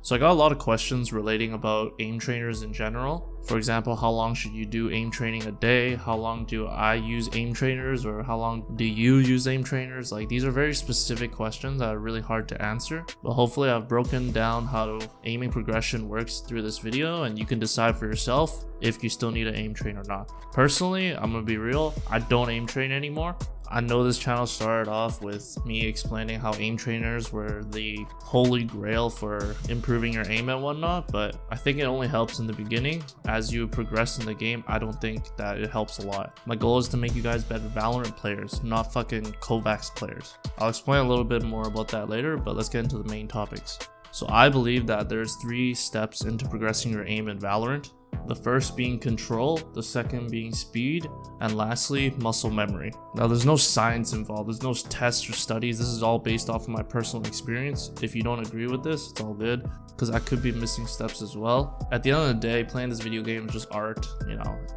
So I got a lot of questions relating about aim trainers in general. For example, how long should you do aim training a day? How long do I use aim trainers, or how long do you use aim trainers? Like, these are very specific questions that are really hard to answer, but hopefully I've broken down how aiming progression works through this video, and you can decide for yourself if you still need an aim train or not. Personally, I'm gonna be real, I don't aim train anymore. I know this channel started off with me explaining how aim trainers were the holy grail for improving your aim and whatnot, but I think it only helps in the beginning. As you progress in the game, I don't think that it helps a lot. My goal is to make you guys better Valorant players, not fucking Kovaaks players. I'll explain a little bit more about that later, but let's get into the main topics. So I believe that there's 3 steps into progressing your aim in Valorant. The first being control, the second being speed, and lastly, muscle memory. Now, there's no science involved, there's no tests or studies. This is all based off of my personal experience. If you don't agree with this, it's all good, because I could be missing steps as well. At the end of the day, playing this video game is just art,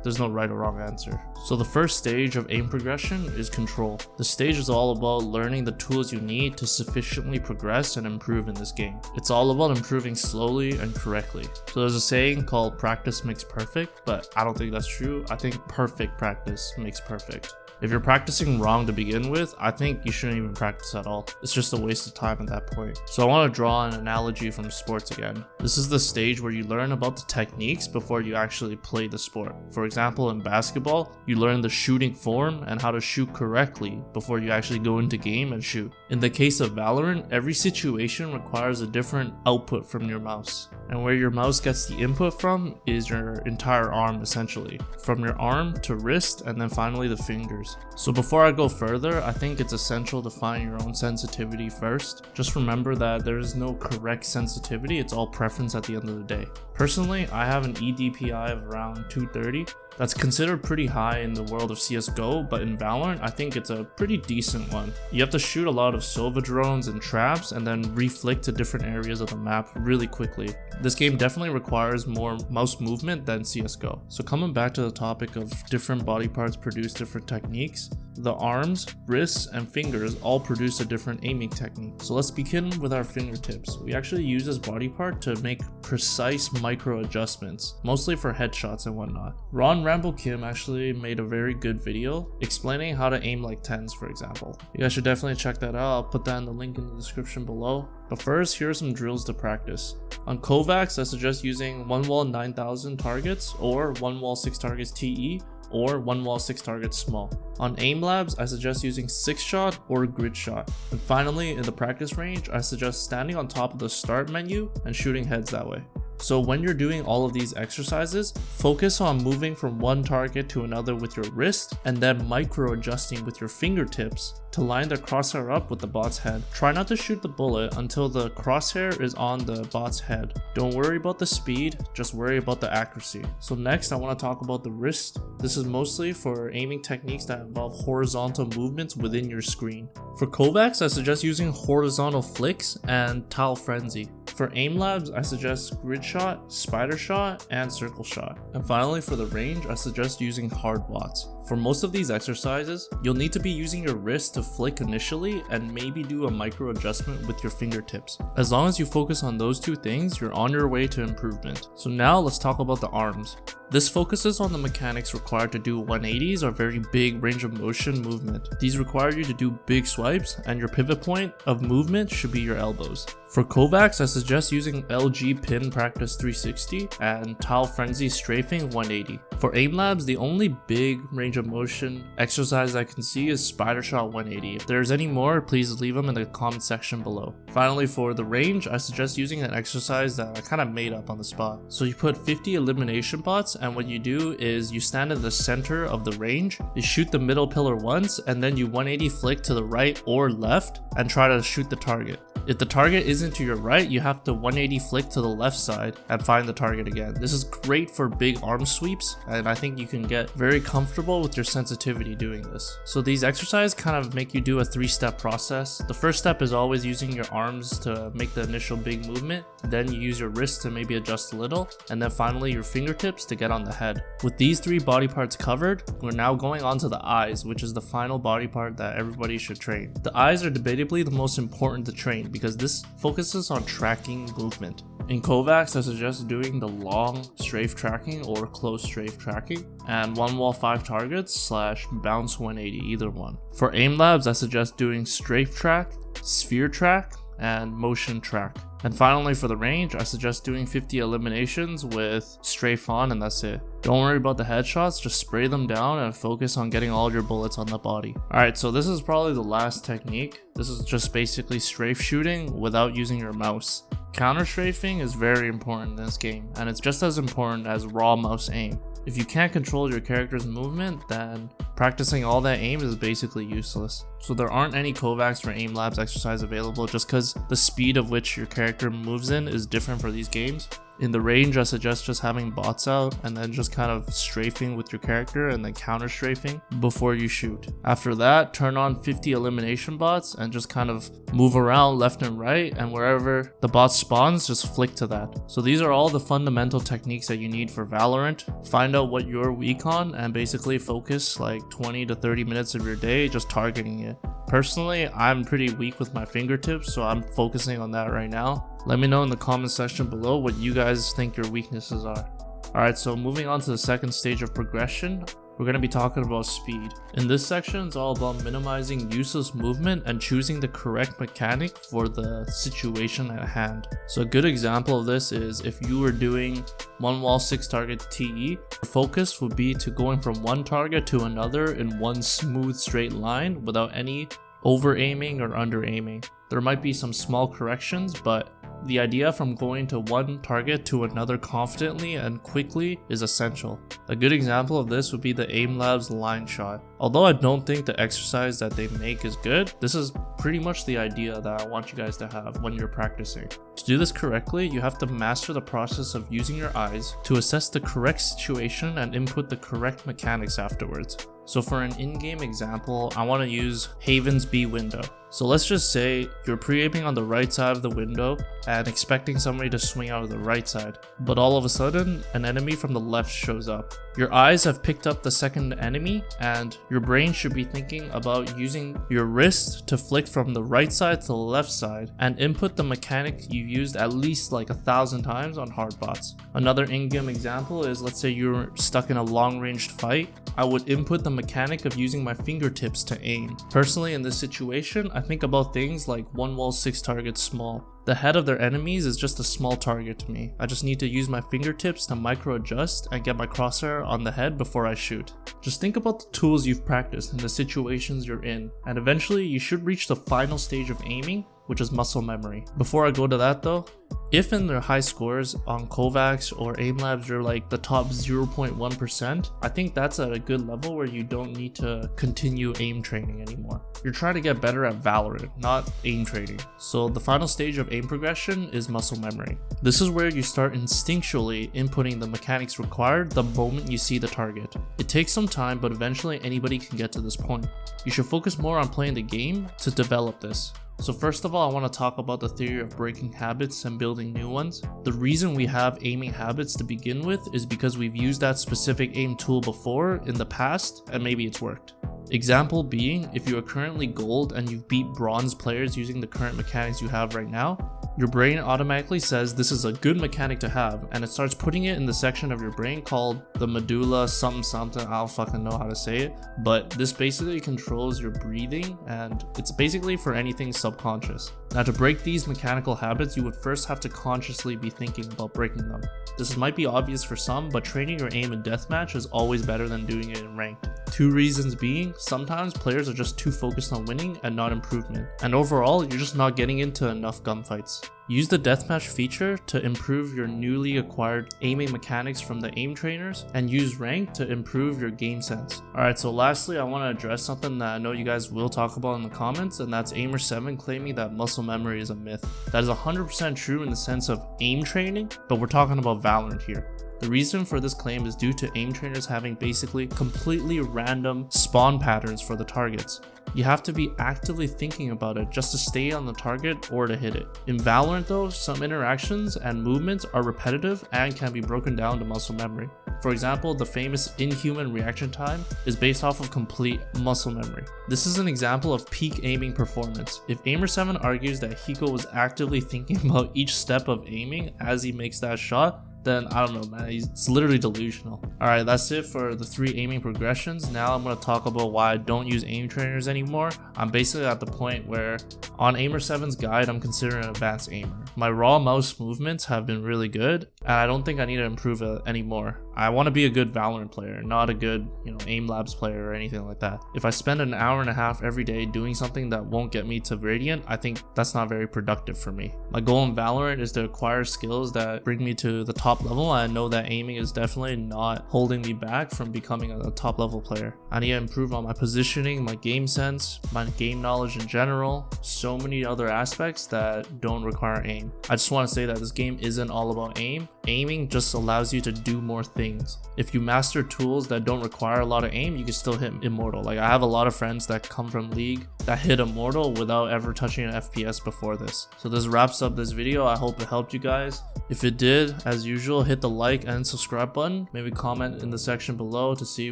there's no right or wrong answer. So the first stage of aim progression is control. The stage is all about learning the tools you need to sufficiently progress and improve in this game. It's all about improving slowly and correctly. So there's a saying called practice makes perfect, but I don't think that's true. I think perfect practice makes perfect. If you're practicing wrong to begin with, I think you shouldn't even practice at all. It's just a waste of time at that point. So I want to draw an analogy from sports again. This is the stage where you learn about the techniques before you actually play the sport. For example, in basketball, you learn the shooting form and how to shoot correctly before you actually go into game and shoot. In the case of Valorant, every situation requires a different output from your mouse. And where your mouse gets the input from is your entire arm, essentially. From your arm to wrist, and then finally the fingers. So before I go further, I think it's essential to find your own sensitivity first. Just remember that there is no correct sensitivity, it's all preference at the end of the day. Personally, I have an EDPI of around 230. That's considered pretty high in the world of CSGO, but in Valorant, I think it's a pretty decent one. You have to shoot a lot of Sova drones and traps and then reflict to different areas of the map really quickly. This game definitely requires more mouse movement than CSGO. So coming back to the topic of different body parts produce different techniques, the arms, wrists, and fingers all produce a different aiming technique. So let's begin with our fingertips. We actually use this body part to make precise micro adjustments, mostly for headshots and whatnot. Ron Rambo Kim actually made a very good video explaining how to aim like 10s, for example. You guys should definitely check that out. I'll put that in the link in the description below. But first, here are some drills to practice. On Kovaaks, I suggest using 1 wall 9,000 targets, or 1 wall 6 targets TE, or 1 wall 6 targets small. On Aimlabs, I suggest using Sixshot or Gridshot. And finally, in the practice range, I suggest standing on top of the start menu and shooting heads that way. So when you're doing all of these exercises, focus on moving from one target to another with your wrist, and then micro adjusting with your fingertips to line the crosshair up with the bot's head. Try not to shoot the bullet until the crosshair is on the bot's head. Don't worry about the speed, just worry about the accuracy. So next, I want to talk about the wrist. This is mostly for aiming techniques that involve horizontal movements within your screen. For Kovaaks, I suggest using horizontal flicks and tile frenzy. For Aimlabs, I suggest Gridshot, Spidershot, and Circleshot. And finally, for the range, I suggest using hard watts. For most of these exercises, you'll need to be using your wrist to flick initially and maybe do a micro adjustment with your fingertips. As long as you focus on those 2 things, you're on your way to improvement. So now let's talk about the arms. This focuses on the mechanics required to do 180s or very big range of motion movement. These require you to do big swipes, and your pivot point of movement should be your elbows. For Kovaaks, I suggest using LG Pin Practice 360 and Tile Frenzy Strafing 180. For Aimlabs, the only big range of motion exercise I can see is Spidershot 180. If there's any more, please leave them in the comment section below. Finally, for the range, I suggest using an exercise that I kind of made up on the spot. So you put 50 elimination bots, and what you do is you stand in the center of the range, you shoot the middle pillar once, and then you 180 flick to the right or left and try to shoot the target. If the target isn't to your right, you have to 180 flick to the left side and find the target again. This is great for big arm sweeps, and I think you can get very comfortable with your sensitivity doing this. So these exercises kind of make you do a 3-step process. The first step is always using your arms to make the initial big movement, then you use your wrist to maybe adjust a little, and then finally your fingertips to get on the head. With these 3 body parts covered, we're now going on to the eyes, which is the final body part that everybody should train. The eyes are debatably the most important to train because this focuses on tracking movement. In Kovaaks, I suggest doing the long strafe tracking or close strafe tracking, and one wall 5 targets / bounce 180, either one. For Aimlabs, I suggest doing Strafetrack, Spheretrack, and motion track. And finally, for the range, I suggest doing 50 eliminations with strafe on, and that's it. Don't worry about the headshots, just spray them down and focus on getting all your bullets on the body. Alright, so this is probably the last technique. This is just basically strafe shooting without using your mouse. Counter strafing is very important in this game, and it's just as important as raw mouse aim. If you can't control your character's movement, then practicing all that aim is basically useless. So there aren't any Kovaaks or Aimlabs exercise available just because the speed of which your character moves in is different for these games. In the range, I suggest just having bots out and then just kind of strafing with your character and then counter strafing before you shoot. After that, turn on 50 elimination bots and just kind of move around left and right, and wherever the bot spawns, just flick to that. So these are all the fundamental techniques that you need for Valorant. Find out what you're weak on and basically focus like 20 to 30 minutes of your day just targeting it. Personally, I'm pretty weak with my fingertips, so I'm focusing on that right now. Let me know in the comment section below what you guys think your weaknesses are. Alright, so moving on to the second stage of progression, we're going to be talking about speed. In this section, it's all about minimizing useless movement and choosing the correct mechanic for the situation at hand. So a good example of this is if you were doing one wall 6 target TE, your focus would be to going from one target to another in one smooth straight line without any over aiming or under aiming. There might be some small corrections, but the idea from going to one target to another confidently and quickly is essential. A good example of this would be the Aimlabs line shot. Although I don't think the exercise that they make is good, this is pretty much the idea that I want you guys to have when you're practicing. To do this correctly, you have to master the process of using your eyes to assess the correct situation and input the correct mechanics afterwards. So for an in-game example, I want to use Haven's B window. So let's just say you're pre-aiming on the right side of the window and expecting somebody to swing out of the right side, but all of a sudden an enemy from the left shows up. Your eyes have picked up the second enemy, and your brain should be thinking about using your wrist to flick from the right side to the left side and input the mechanic you used at least like 1,000 times on hardbots. Another in-game example is, let's say you're stuck in a long-ranged fight. I would input the mechanic of using my fingertips to aim. Personally, in this situation, I think about things like one wall 6 targets small. The head of their enemies is just a small target to me. I just need to use my fingertips to micro adjust and get my crosshair on the head before I shoot. Just think about the tools you've practiced and the situations you're in, and eventually you should reach the final stage of aiming, which is muscle memory. Before I go to that though, if in their high scores on Kovaaks or Aimlabs you're like the top 0.1%, I think that's at a good level where you don't need to continue aim training anymore. You're trying to get better at Valorant, not aim training. So the final stage of aim progression is muscle memory. This is where you start instinctually inputting the mechanics required the moment you see the target. It takes some time, but eventually anybody can get to this point. You should focus more on playing the game to develop this. So first of all, I want to talk about the theory of breaking habits and building new ones. The reason we have aiming habits to begin with is because we've used that specific aim tool before in the past and maybe it's worked. Example being, if you are currently gold and you've beat bronze players using the current mechanics you have right now, your brain automatically says this is a good mechanic to have, and it starts putting it in the section of your brain called the medulla something, I don't fucking know how to say it, but this basically controls your breathing and it's basically for anything subconscious. Now to break these mechanical habits, you would first have to consciously be thinking about breaking them. This might be obvious for some, but training your aim in deathmatch is always better than doing it in ranked. Two reasons being, sometimes players are just too focused on winning and not improvement, and overall you're just not getting into enough gunfights. Use the deathmatch feature to improve your newly acquired aiming mechanics from the aim trainers, and use rank to improve your game sense. Alright, so lastly I want to address something that I know you guys will talk about in the comments, and that's Aimer7 claiming that muscle memory is a myth. That is 100% true in the sense of aim training, but we're talking about Valorant here. The reason for this claim is due to aim trainers having basically completely random spawn patterns for the targets. You have to be actively thinking about it just to stay on the target or to hit it. In Valorant though, some interactions and movements are repetitive and can be broken down to muscle memory. For example, the famous inhuman reaction time is based off of complete muscle memory. This is an example of peak aiming performance. If Aimer7 argues that Hiko was actively thinking about each step of aiming as he makes that shot, then I don't know, man, it's literally delusional. Alright, that's it for the 3 aiming progressions. Now I'm going to talk about why I don't use aim trainers anymore. I'm basically at the point where on Aimer7's guide, I'm considering an advanced aimer. My raw mouse movements have been really good, and I don't think I need to improve it anymore. I want to be a good Valorant player, not a good, Aimlabs player or anything like that. If I spend an hour and a half every day doing something that won't get me to Radiant, I think that's not very productive for me. My goal in Valorant is to acquire skills that bring me to the top level. I know that aiming is definitely not holding me back from becoming a top level player. I need to improve on my positioning, my game sense, my game knowledge in general, so many other aspects that don't require aim. I just want to say that this game isn't all about aim. Aiming just allows you to do more things. If you master tools that don't require a lot of aim, you can still hit Immortal. Like, I have a lot of friends that come from League that hit Immortal without ever touching an FPS before this. So this wraps up this video. I hope it helped you guys. If it did, as usual, hit the like and subscribe button. Maybe comment in the section below to see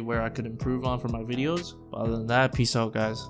where I could improve on for my videos. But other than that, peace out, guys.